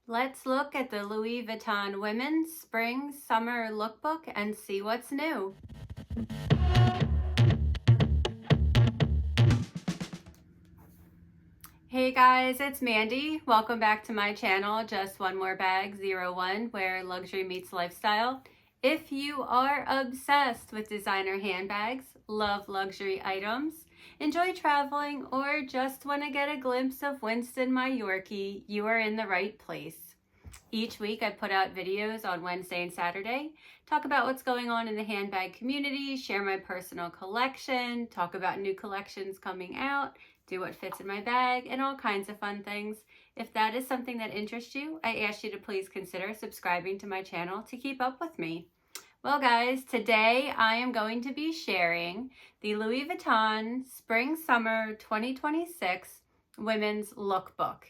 Let's look at the Louis Vuitton Women's Spring Summer Lookbook and see what's new. Hey guys, it's Mandy. Welcome back to my channel, Just One More Bag 01, where luxury meets lifestyle. If you are obsessed with designer handbags, love luxury items, enjoy traveling, or just want to get a glimpse of Winston, my Yorkie, you are in the right place. Each week I put out videos on Wednesday and Saturday, talk about what's going on in the handbag community, share my personal collection, talk about new collections coming out, do what fits in my bag, and all kinds of fun things. If that is something that interests you, I ask you to please consider subscribing to my channel to keep up with me. Well guys, today I am going to be sharing the Louis Vuitton Spring Summer 2026 Women's Lookbook.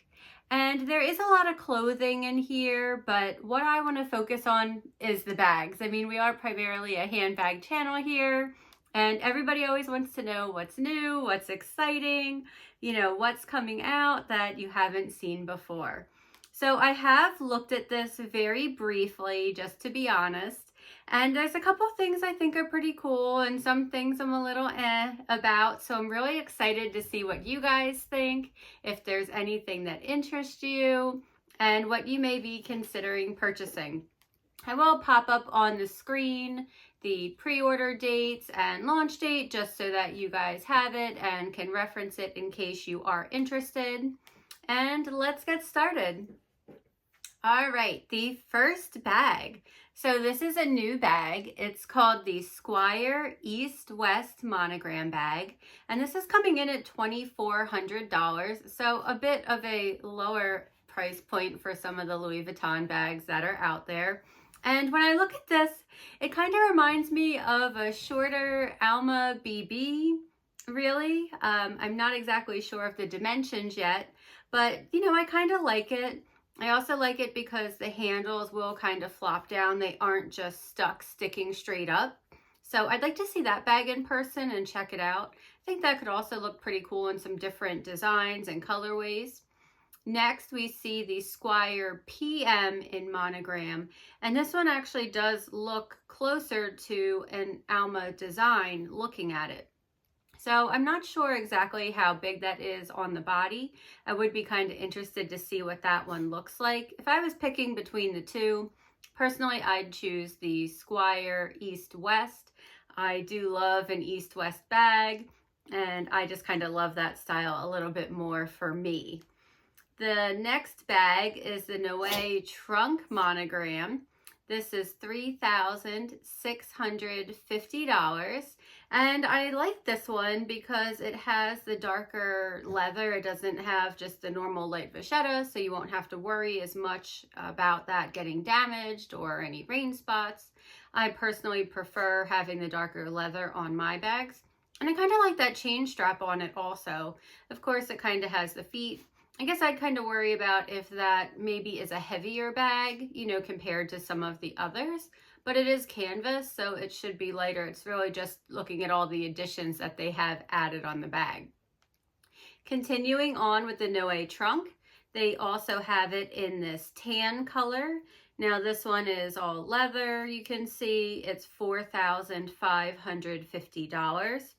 And there is a lot of clothing in here, but what I want to focus on is the bags. I mean, we are primarily a handbag channel here, and everybody always wants to know what's new, what's exciting, what's coming out that you haven't seen before. So I have looked at this very briefly, just to be honest. And there's a couple things I think are pretty cool and some things I'm a little about. So I'm really excited to see what you guys think, if there's anything that interests you, and what you may be considering purchasing. I will pop up on the screen the pre-order dates and launch date just so that you guys have it and can reference it in case you are interested. And let's get started. All right, the first bag. So this is a new bag. It's called the Squire East-West Monogram bag. And this is coming in at $2,400. So a bit of a lower price point for some of the Louis Vuitton bags that are out there. And when I look at this, it kind of reminds me of a shorter Alma BB, really. I'm not exactly sure of the dimensions yet, but I kind of like it. I also like it because the handles will kind of flop down. They aren't just sticking straight up. So I'd like to see that bag in person and check it out. I think that could also look pretty cool in some different designs and colorways. Next, we see the Squire PM in Monogram. And this one actually does look closer to an Alma design looking at it. So I'm not sure exactly how big that is on the body. I would be kind of interested to see what that one looks like. If I was picking between the two, personally, I'd choose the Squire East-West. I do love an East-West bag, and I just kind of love that style a little bit more for me. The next bag is the Noe Trunk Monogram. This is $3,650. And I like this one because it has the darker leather. It doesn't have just the normal light vachetta, so you won't have to worry as much about that getting damaged or any rain spots. I personally prefer having the darker leather on my bags. And I kind of like that chain strap on it also. Of course, it kind of has the feet. I guess I'd kind of worry about if that maybe is a heavier bag, compared to some of the others, but it is canvas, so it should be lighter. It's really just looking at all the additions that they have added on the bag. Continuing on with the Noe trunk, they also have it in this tan color. Now this one is all leather, you can see. It's $4,550.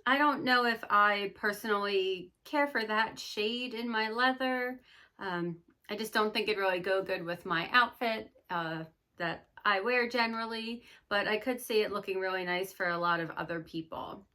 I don't know if I personally care for that shade in my leather. I just don't think it'd really go good with my outfit that I wear generally, but I could see it looking really nice for a lot of other people.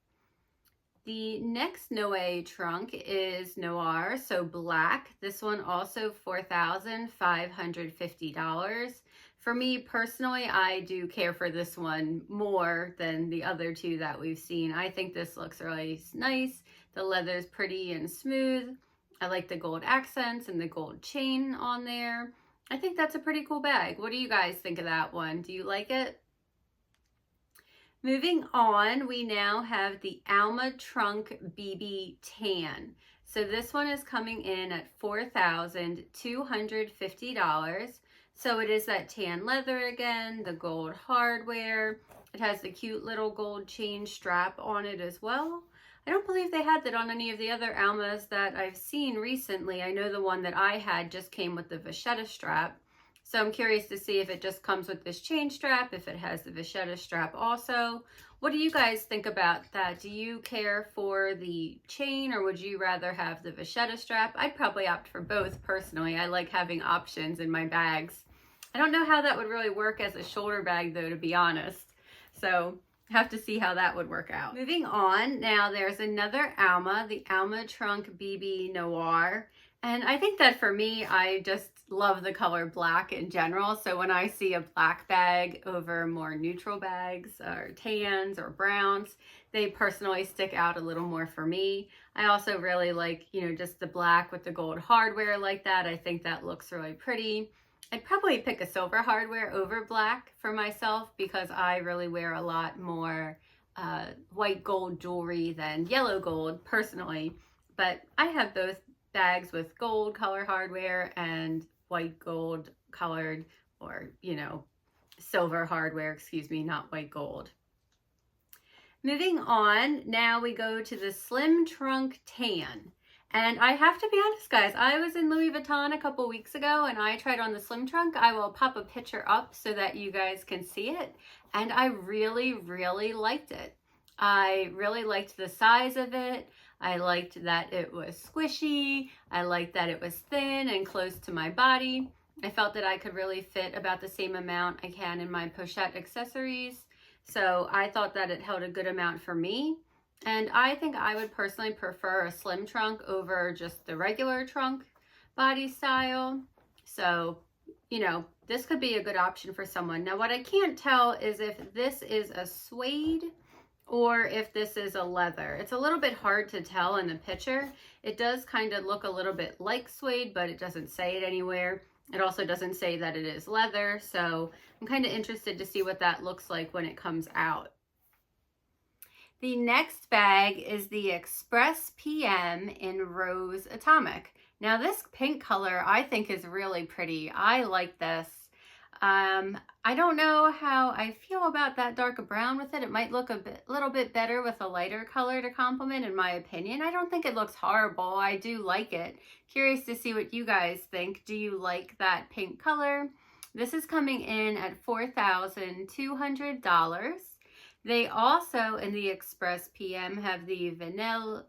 The next Noe trunk is Noir, so black. This one also $4,550. For me personally, I do care for this one more than the other two that we've seen. I think this looks really nice. The leather's pretty and smooth. I like the gold accents and the gold chain on there. I think that's a pretty cool bag. What do you guys think of that one? Do you like it? Moving on, we now have the Alma Trunk BB Tan. So this one is coming in at $4,250. So it is that tan leather again, the gold hardware. It has the cute little gold chain strap on it as well. I don't believe they had that on any of the other Almas that I've seen recently. I know the one that I had just came with the vachetta strap. So I'm curious to see if it just comes with this chain strap, if it has the vachetta strap also. What do you guys think about that? Do you care for the chain, or would you rather have the vachetta strap? I'd probably opt for both personally. I like having options in my bags. I don't know how that would really work as a shoulder bag though, to be honest. So have to see how that would work out. Moving on, now there's another Alma, the Alma Trunk BB Noir. And I think that for me, I just love the color black in general. So when I see a black bag over more neutral bags or tans or browns, they personally stick out a little more for me. I also really like, you know, just the black with the gold hardware like that. I think that looks really pretty. I'd probably pick a silver hardware over black for myself because I really wear a lot more white gold jewelry than yellow gold personally. But I have both bags with gold color hardware and white gold colored, or, you know, silver hardware, excuse me, not white gold. Moving on, now we go to the Slim Trunk Tan. And I have to be honest, guys, I was in Louis Vuitton a couple weeks ago and I tried on the Slim Trunk. I will pop a picture up so that you guys can see it. And I really, really liked it. I really liked the size of it. I liked that it was squishy. I liked that it was thin and close to my body. I felt that I could really fit about the same amount I can in my pochette accessories. So I thought that it held a good amount for me. And I think I would personally prefer a slim trunk over just the regular trunk body style. So, you know, this could be a good option for someone. Now, what I can't tell is if this is a suede or if this is a leather. It's a little bit hard to tell in the picture. It does kind of look a little bit like suede, but it doesn't say it anywhere. It also doesn't say that it is leather. So I'm kind of interested to see what that looks like when it comes out. The next bag is the Express PM in Rose Atomic. Now this pink color I think is really pretty. I like this. I don't know how I feel about that dark brown with it. It might look a little bit better with a lighter color to complement, in my opinion. I don't think it looks horrible. I do like it. Curious to see what you guys think. Do you like that pink color? This is coming in at $4,200. They also, in the Express PM, have the vanille,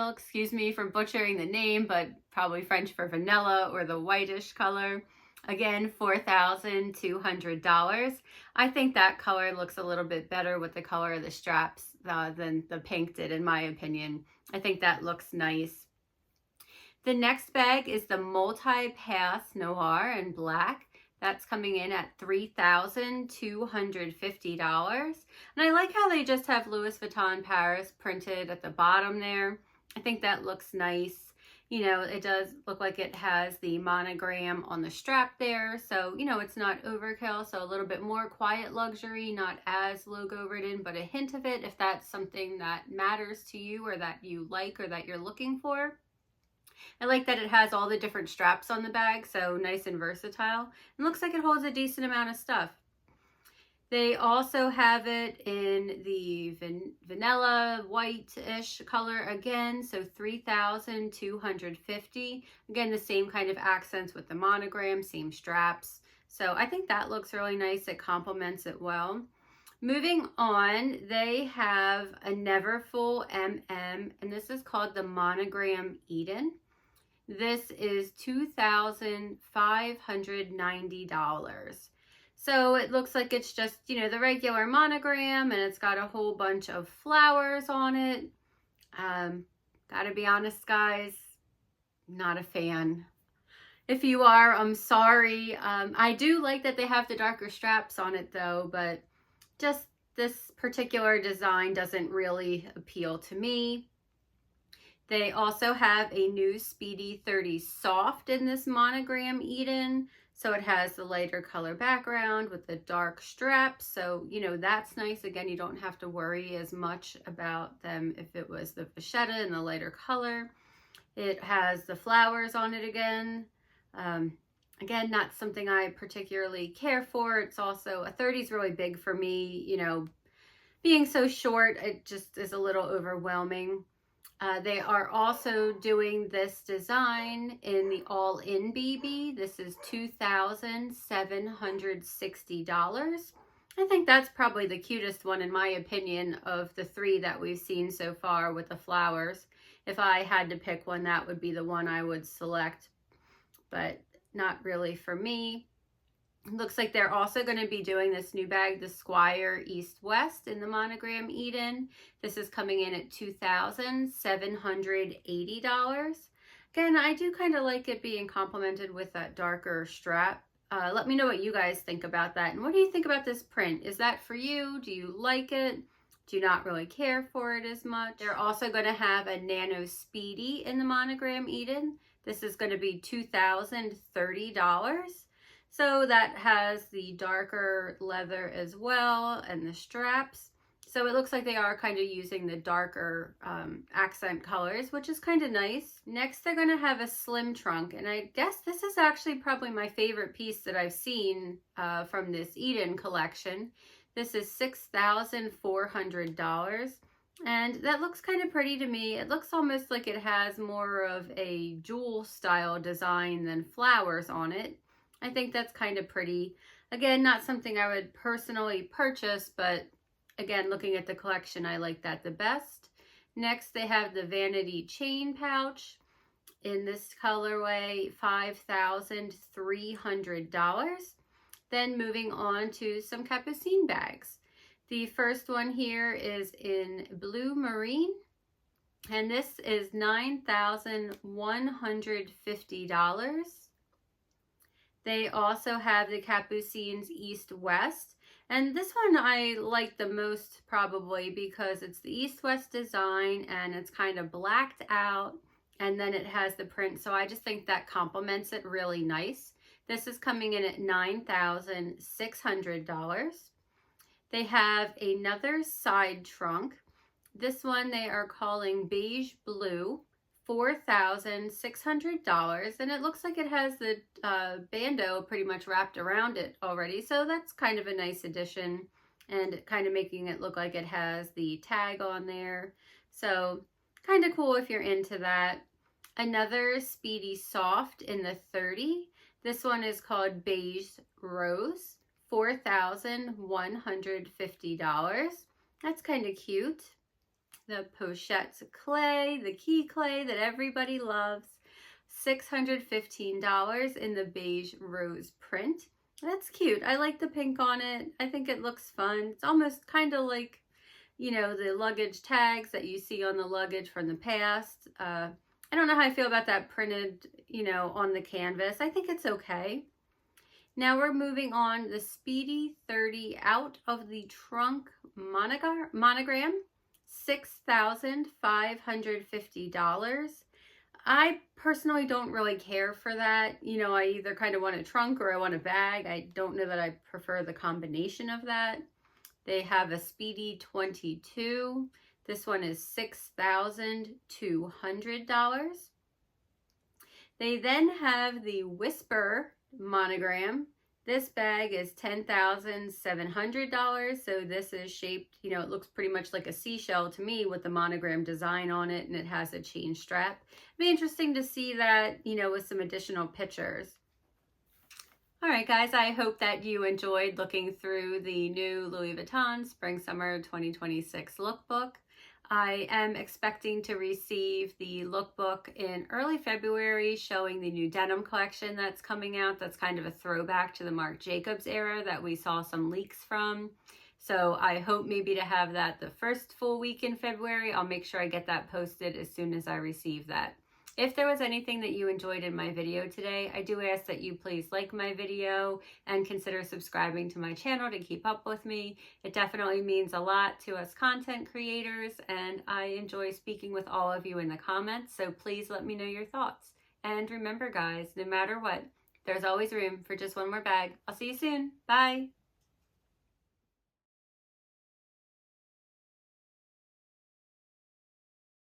excuse me for butchering the name, but probably French for vanilla, or the whitish color. Again, $4,200. I think that color looks a little bit better with the color of the straps than the pink did, in my opinion. I think that looks nice. The next bag is the Multi-Pass Noir in black. That's coming in at $3,250. And I like how they just have Louis Vuitton Paris printed at the bottom there. I think that looks nice. You know, it does look like it has the monogram on the strap there. So, you know, it's not overkill. So a little bit more quiet luxury, not as logo ridden, but a hint of it if that's something that matters to you or that you like or that you're looking for. I like that it has all the different straps on the bag, so nice and versatile. And looks like it holds a decent amount of stuff. They also have it in the vanilla white-ish color again, so $3,250. Again, the same kind of accents with the monogram, same straps. So I think that looks really nice. It complements it well. Moving on, they have a Neverfull MM, and this is called the Monogram Eden. This is $2,590. So it looks like it's just, you know, the regular monogram, and it's got a whole bunch of flowers on it. Gotta be honest, guys, not a fan. If you are, I'm sorry. I do like that they have the darker straps on it though, but just this particular design doesn't really appeal to me. They also have a new Speedy 30 Soft in this Monogram Eden. So it has the lighter color background with the dark straps. So, you know, that's nice. Again, you don't have to worry as much about them if it was the vachetta in the lighter color. It has the flowers on it again. Again, not something I particularly care for. It's also, a 30 is really big for me, you know, being so short, it just is a little overwhelming. They are also doing this design in the all-in BB. This is $2,760. I think that's probably the cutest one in my opinion of the three that we've seen so far with the flowers. If I had to pick one, that would be the one I would select, but not really for me. Looks like they're also going to be doing this new bag, the Squire East West in the Monogram Eden. This is coming in at $2,780. Again, I do kind of like it being complemented with that darker strap. Let me know what you guys think about that. And what do you think about this print? Is that for you? Do you like it? Do you not really care for it as much? They're also going to have a Nano Speedy in the Monogram Eden. This is going to be $2,030. So that has the darker leather as well and the straps. So it looks like they are kind of using the darker accent colors, which is kind of nice. Next, they're going to have a slim trunk. And I guess this is actually probably my favorite piece that I've seen from this Eden collection. This is $6,400. And that looks kind of pretty to me. It looks almost like it has more of a jewel style design than flowers on it. I think that's kind of pretty. Again, not something I would personally purchase, but again, looking at the collection, I like that the best. Next, they have the vanity chain pouch in this colorway, $5,300. Then moving on to some capucine bags. The first one here is in blue marine, and this is $9,150. They also have the Capucines East West. And this one I like the most probably because it's the East West design and it's kind of blacked out and then it has the print. So I just think that complements it really nice. This is coming in at $9,600. They have another side trunk. This one they are calling beige blue. $4,600, and it looks like it has the bandeau pretty much wrapped around it already, so that's kind of a nice addition and kind of making it look like it has the tag on there, so kind of cool if you're into that. Another Speedy Soft in the 30. This one is called Beige Rose, $4,150. That's kind of cute. The Pochette clay, the key clay that everybody loves, $615 in the beige rose print. That's cute. I like the pink on it. I think it looks fun. It's almost kind of like, you know, the luggage tags that you see on the luggage from the past. I don't know how I feel about that printed, you know, on the canvas. I think it's okay. Now we're moving on the Speedy 30 out of the trunk monogram. $6,550. I personally don't really care for that. You know, I either kind of want a trunk or I want a bag. I don't know that I prefer the combination of that. They have a Speedy 22. This one is $6,200. They then have the Whisper monogram. This bag is $10,700, so this is shaped, you know, it looks pretty much like a seashell to me with the monogram design on it, and it has a chain strap. It'd be interesting to see that, you know, with some additional pictures. All right, guys, I hope that you enjoyed looking through the new Louis Vuitton Spring-Summer 2026 lookbook. I am expecting to receive the lookbook in early February showing the new denim collection that's coming out. That's kind of a throwback to the Marc Jacobs era that we saw some leaks from. So I hope maybe to have that the first full week in February. I'll make sure I get that posted as soon as I receive that. If there was anything that you enjoyed in my video today, I do ask that you please like my video and consider subscribing to my channel to keep up with me. It definitely means a lot to us content creators, and I enjoy speaking with all of you in the comments, so please let me know your thoughts. And remember, guys, no matter what, there's always room for just one more bag. I'll see you soon. Bye.